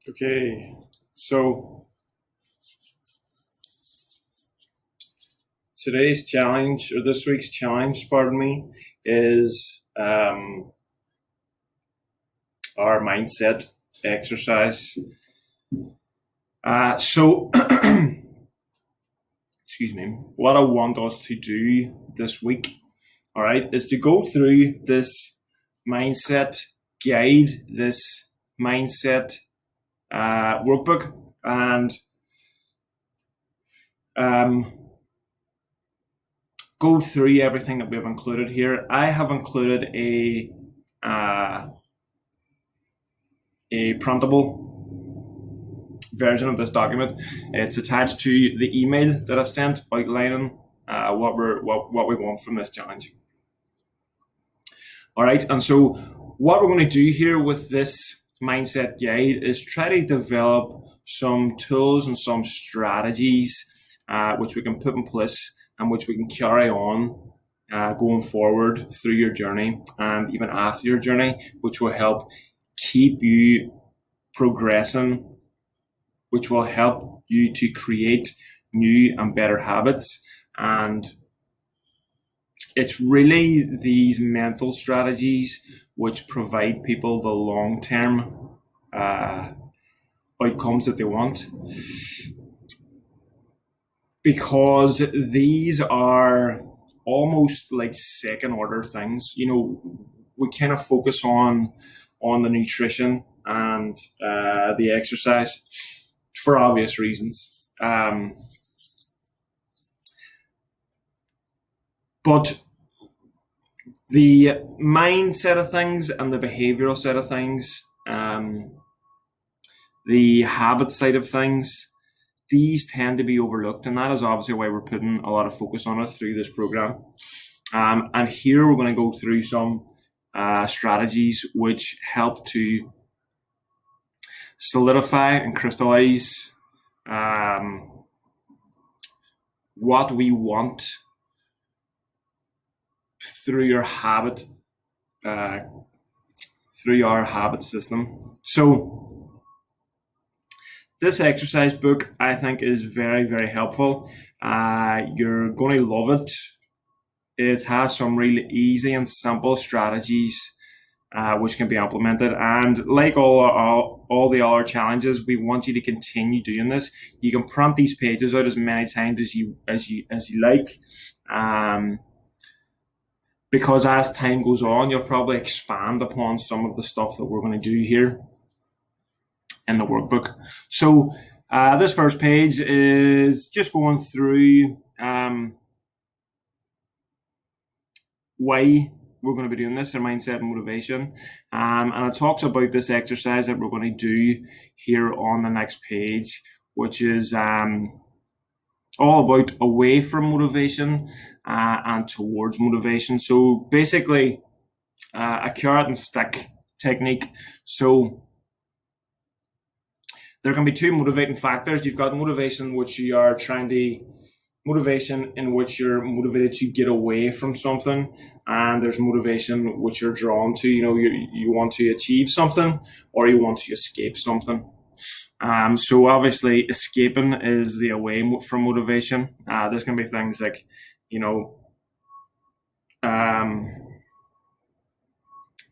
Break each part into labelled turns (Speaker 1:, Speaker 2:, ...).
Speaker 1: Okay, so today's challenge, or this week's challenge, pardon me, is our mindset exercise. So, excuse me, what I want us to do this week, all right, is to go through this mindset guide, this mindset workbook, and go through everything that we've included here. I have included a printable version of this document. It's attached to the email that I've sent outlining what we want from this challenge. All right, and so what we're going to do here with this mindset guide is try to develop some tools and some strategies which we can put in place and which we can carry on going forward through your journey and even after your journey, which will help keep you progressing, which will help you to create new and better habits. And it's really these mental strategies which provide people the long-term outcomes that they want, because these are almost like second order things. You know, we kind of focus on the nutrition and the exercise for obvious reasons. But the mindset of things and the behavioral side of things, the habit side of things, these tend to be overlooked, and that is obviously why we're putting a lot of focus on it through this program. And here we're going to go through some strategies which help to solidify and crystallize what we want through your habit, through our habit system. So this exercise book, I think, is very, very helpful. You're going to love it. It has some really easy and simple strategies which can be implemented. And like all the other challenges, we want you to continue doing this. You can print these pages out as many times as you like. Because as time goes on, you'll probably expand upon some of the stuff that we're going to do here in the workbook. So this first page is just going through why we're going to be doing this, our mindset and motivation. And it talks about this exercise that we're going to do here on the next page, which is all about away from motivation and towards motivation. So basically a carrot and stick technique. So there can be two motivating factors. You've got motivation in which you're motivated to get away from something, and there's motivation which you're drawn to. You know, you want to achieve something or you want to escape something. So obviously escaping is the away from motivation. There's going to be things like, you know,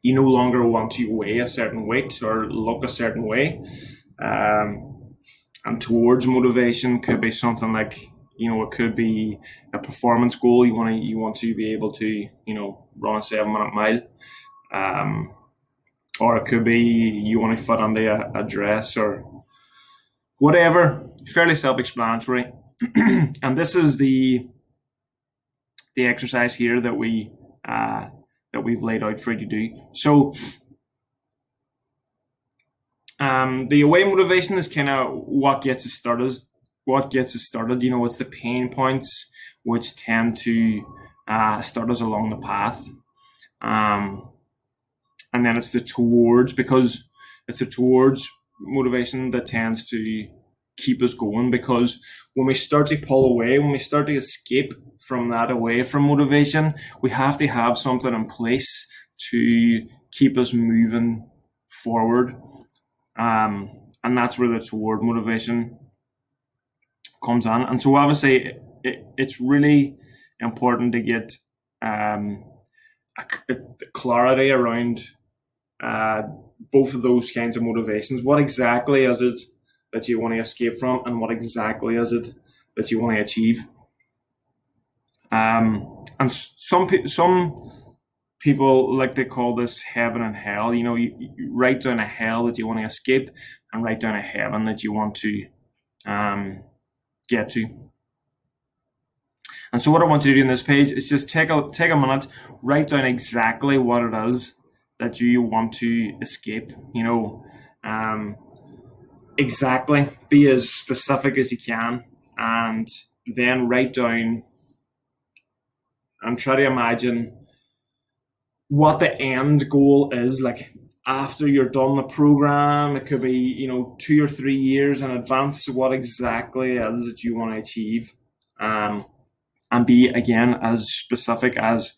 Speaker 1: you no longer want to weigh a certain weight or look a certain way. And towards motivation could be something like, you know, it could be a performance goal. You want to be able to, you know, run a 7-minute mile. Or it could be you want to fit under a dress or whatever. Fairly self-explanatory. And this is the exercise here that we've laid out for you to do. So the away motivation is kind of what gets us started. You know, it's the pain points which tend to start us along the path. And then it's the towards, because it's the towards motivation that tends to keep us going. Because when we start to pull away, when we start to escape from that away from motivation, we have to have something in place to keep us moving forward. and that's where the toward motivation comes in. And so obviously it's really important to get clarity around both of those kinds of motivations. What exactly is it that you want to escape from, and what exactly is it that you want to achieve? And some people like to call this heaven and hell. You write down a hell that you want to escape, and write down a heaven that you want to get to. And so what I want you to do in this page is just take a minute, write down exactly what it is that you want to escape. Exactly. Be as specific as you can, and then write down and try to imagine what the end goal is. Like after you're done the program, it could be 2 or 3 years in advance. What exactly is it you want to achieve, and be again as specific as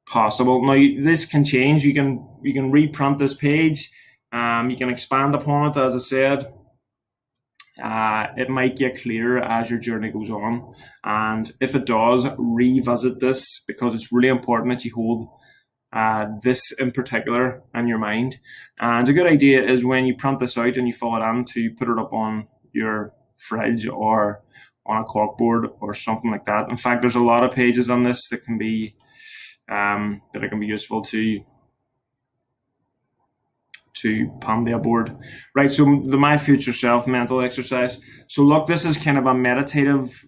Speaker 1: possible. Now this can change. You can reprint this page. You can expand upon it, as I said. It might get clearer as your journey goes on, and if it does, revisit this, because it's really important that you hold this in particular in your mind. And a good idea is when you print this out and you fill it in, to put it up on your fridge or on a corkboard or something like that. In fact, there's a lot of pages on this that can be useful to pin the board. Right, so the My Future Self mental exercise. So look, this is kind of a meditative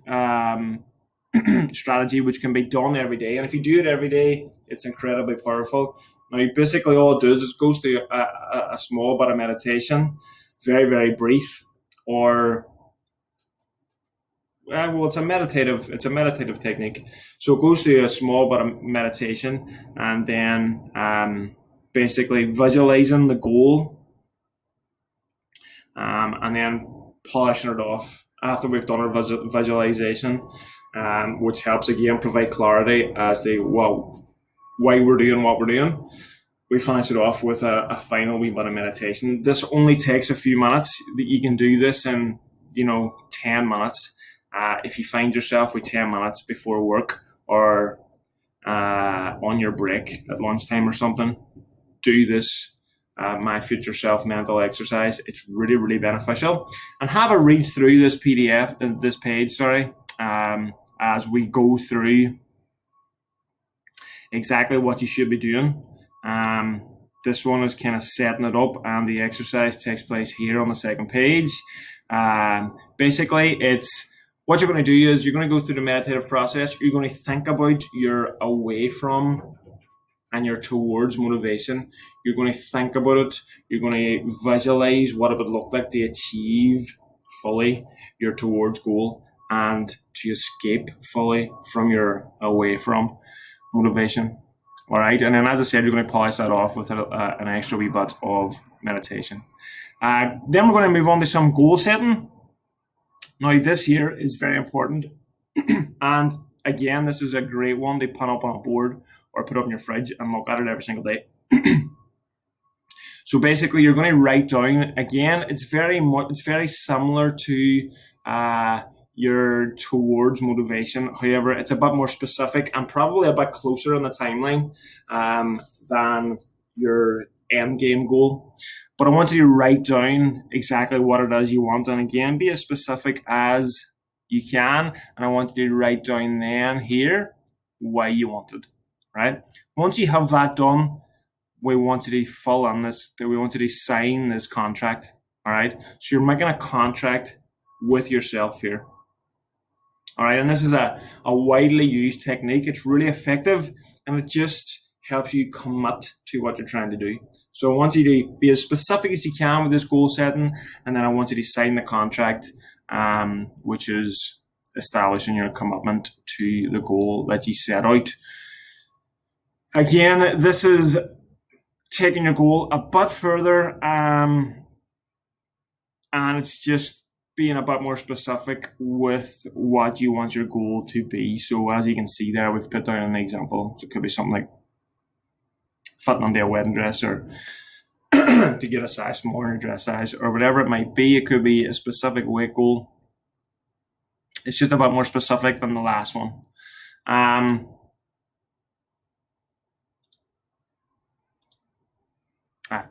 Speaker 1: strategy which can be done every day, and if you do it every day, it's incredibly powerful. Now basically all it does is goes through a small bit of meditation, very, very brief, or it's a meditative technique. So it goes through a small bit of meditation, and then basically visualizing the goal, and then polishing it off after we've done our visualization, which helps again provide clarity as to why we're doing what we're doing. We finish it off with a final wee bit of meditation. This only takes a few minutes. You can do this in 10 minutes. If you find yourself with 10 minutes before work, or on your break at lunchtime or something, do this My Future Self mental exercise. It's really, really beneficial. And have a read through this PDF, this page, as we go through exactly what you should be doing. This one is kind of setting it up, and the exercise takes place here on the second page. Basically, it's what you're going to do is you're going to go through the meditative process. You're going to think about your away from and your towards motivation. You're going to think about it. You're going to visualize what it would look like to achieve fully your towards goal, and to escape fully from your away from motivation. All right, and then as I said, you're going to polish that off with an extra wee bit of meditation. Then we're going to move on to some goal setting. Now this here is very important, and again, this is a great one to put up on a board or put up in your fridge and look at it every single day. So basically, you're going to write down, again, it's very similar to your towards motivation. However, it's a bit more specific and probably a bit closer in the timeline than your end game goal. But I want you to write down exactly what it is you want, and again, be as specific as you can. And I want you to write down then here why you want it. Right? Once you have that done, we want you to fill in this. We want you to sign this contract. All right. So you're making a contract with yourself here. All right. And this is a widely used technique. It's really effective, and it just helps you commit to what you're trying to do. So I want you to be as specific as you can with this goal setting, and then I want you to sign the contract, which is establishing your commitment to the goal that you set out. Again, this is taking your goal a bit further, and it's just being a bit more specific with what you want your goal to be. So as you can see there, we've put down an example. So it could be something like fitting onto a wedding dress, or to get a size smaller in your dress size or whatever it might be. It could be a specific weight goal. It's just a bit more specific than the last one.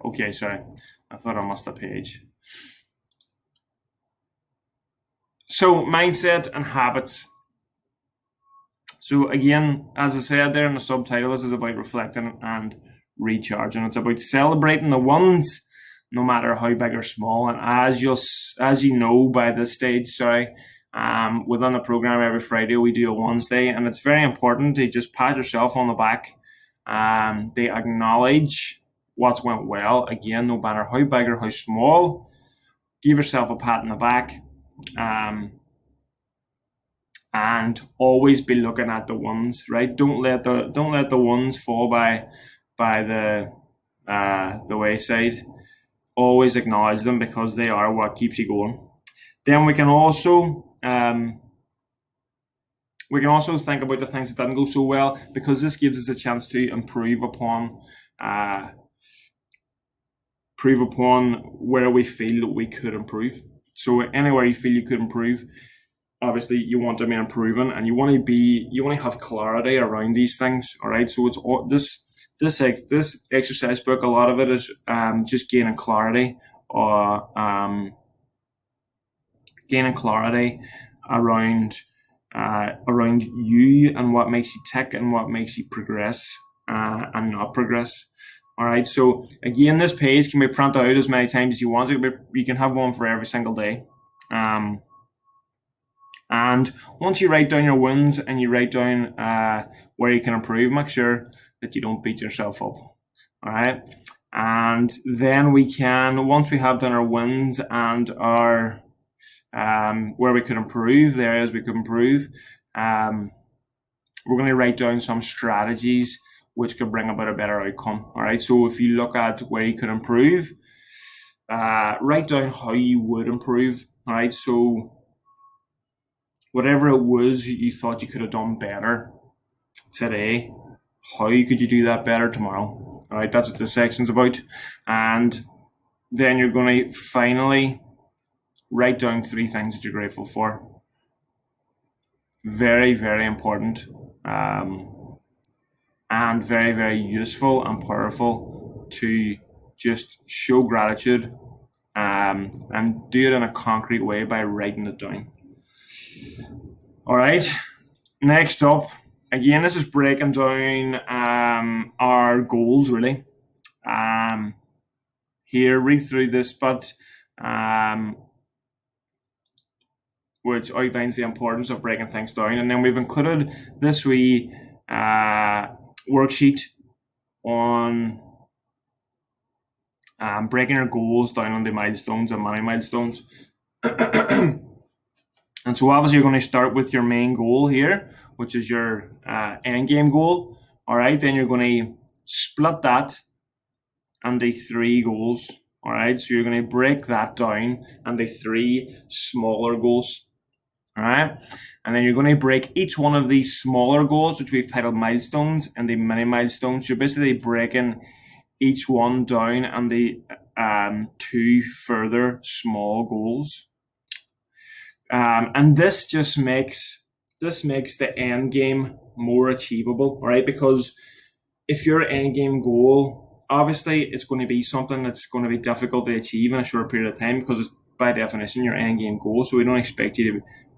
Speaker 1: Okay, sorry. I thought I missed a page. So mindset and habits. So again, as I said there in the subtitle, this is about reflecting and recharging. It's about celebrating the ones, no matter how big or small. And as you know by this stage, within the program every Friday we do a ones day, and it's very important to just pat yourself on the back. They acknowledge what's went well. Again, no matter how big or how small, give yourself a pat on the back. And always be looking at the ones, right? Don't let the ones fall by the wayside. Always acknowledge them because they are what keeps you going. Then we can also think about the things that didn't go so well, because this gives us a chance to improve upon where we feel that we could improve. So anywhere you feel you could improve, obviously you want to be improving, and you want to have clarity around these things. All right. So it's all this exercise book. A lot of it is just gaining clarity around you and what makes you tick and what makes you progress and not progress. All right. So again, this page can be printed out as many times as you want. You can have one for every single day. And once you write down your wins and you write down where you can improve, make sure that you don't beat yourself up. All right. And then once we have done our wins and our where we could improve, the areas we could improve, we're going to write down some strategies which could bring about a better outcome. All right. So if you look at where you could improve, write down how you would improve. All right. So whatever it was you thought you could have done better today, how could you do that better tomorrow? All right, that's what this section's about. And then you're going to finally write down 3 things that you're grateful for. Very, very important, and very, very useful and powerful to just show gratitude, and do it in a concrete way by writing it down. All right, next up, again, this is breaking down our goals, really. Here, read through this, but which outlines the importance of breaking things down. And then we've included this wee worksheet on breaking your goals down into milestones and mini milestones. And so obviously you're going to start with your main goal here, which is your end game goal. All right, then you're going to split that into 3 goals. All right, so you're going to break that down into 3 smaller goals. All right, and then you're going to break each one of these smaller goals, which we've titled milestones, into mini milestones. You're basically breaking each one down into 2 further small goals. And this just makes the end game more achievable, right? Because if your end game goal, obviously it's going to be something that's going to be difficult to achieve in a short period of time, because it's by definition your end game goal. So we don't expect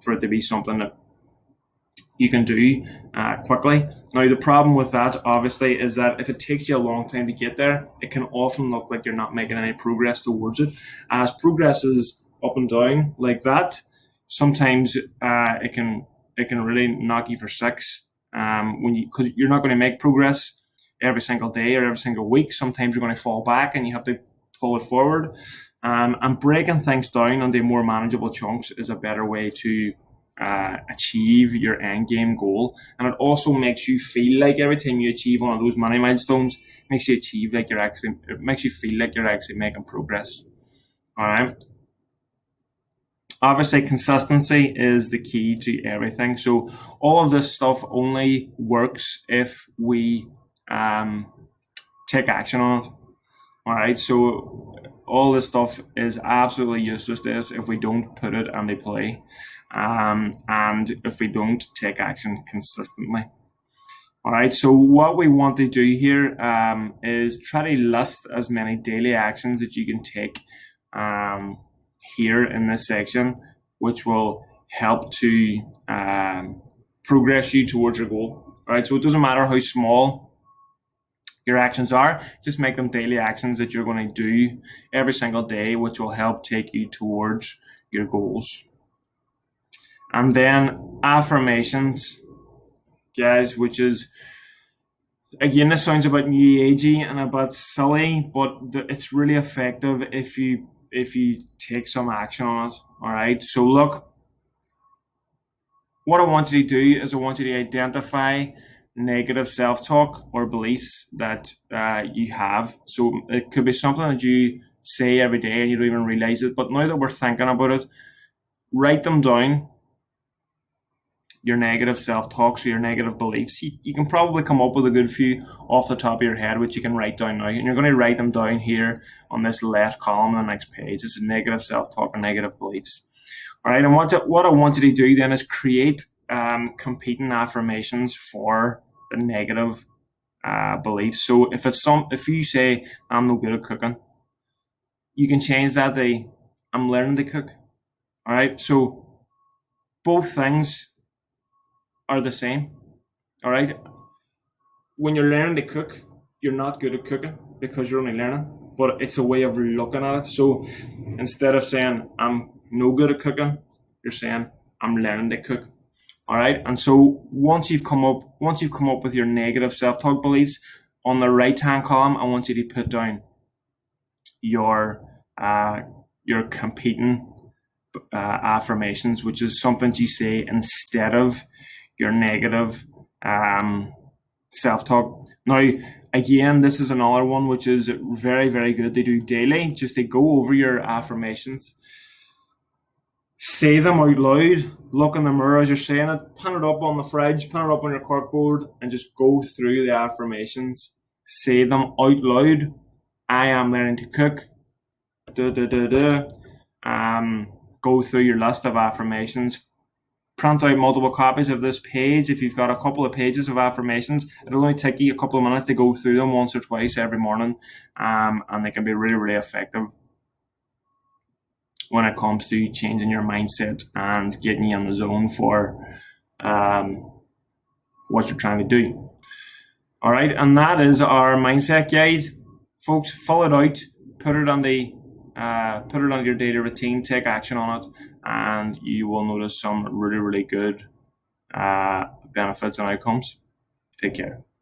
Speaker 1: for it to be something that you can do quickly. Now, the problem with that, obviously, is that if it takes you a long time to get there, it can often look like you're not making any progress towards it. As progress is up and down like that, sometimes it can really knock you for 6 because you're not going to make progress every single day or every single week. Sometimes you're going to fall back and you have to pull it forward. And breaking things down into more manageable chunks is a better way to achieve your end game goal. And it also makes you feel like every time you achieve one of those mini milestones, makes you feel like you're actually making progress. All right. Obviously, consistency is the key to everything. So all of this stuff only works if we take action on it. All right, so all this stuff is absolutely useless to us if we don't put it into play, and if we don't take action consistently. All right, so what we want to do here is try to list as many daily actions that you can take um, here in this section, which will help to progress you towards your goal. All right, so it doesn't matter how small your actions are, just make them daily actions that you're going to do every single day, which will help take you towards your goals. And then affirmations, guys, which is, again, this sounds a bit new agey and a bit silly, but it's really effective if you take some action on it. All right, so look, what I want you to do is I want you to identify negative self-talk or beliefs that you have. So it could be something that you say every day and you don't even realize it, but now that we're thinking about it, write them down. Your negative self-talk, or your negative beliefs. You can probably come up with a good few off the top of your head, which you can write down now. And you're going to write them down here on this left column on the next page. This is negative self-talk and negative beliefs. All right, and what I want you to do then is create competing affirmations for the negative beliefs. So if you say I'm no good at cooking, you can change that to I'm learning to cook. All right, so both things are the same. All right. When you're learning to cook, you're not good at cooking because you're only learning, but it's a way of looking at it. So instead of saying I'm no good at cooking, you're saying I'm learning to cook. All right. And so once you've come up with your negative self-talk beliefs, on the right-hand column, I want you to put down your competing affirmations, which is something you say instead of your negative self-talk. Now, again, this is another one which is very, very good to do daily, just to go over your affirmations. Say them out loud, look in the mirror as you're saying it, pin it up on the fridge, pin it up on your corkboard, and just go through the affirmations. Say them out loud. I am learning to cook. Go through your list of affirmations. Print out multiple copies of this page. If you've got a couple of pages of affirmations, it'll only take you a couple of minutes to go through them once or twice every morning, and they can be really, really effective when it comes to changing your mindset and getting you in the zone for what you're trying to do. All right, and that is our mindset guide, folks. Fill it out, put it on your daily routine, take action on it, and you will notice some really, really good benefits and outcomes. Take care.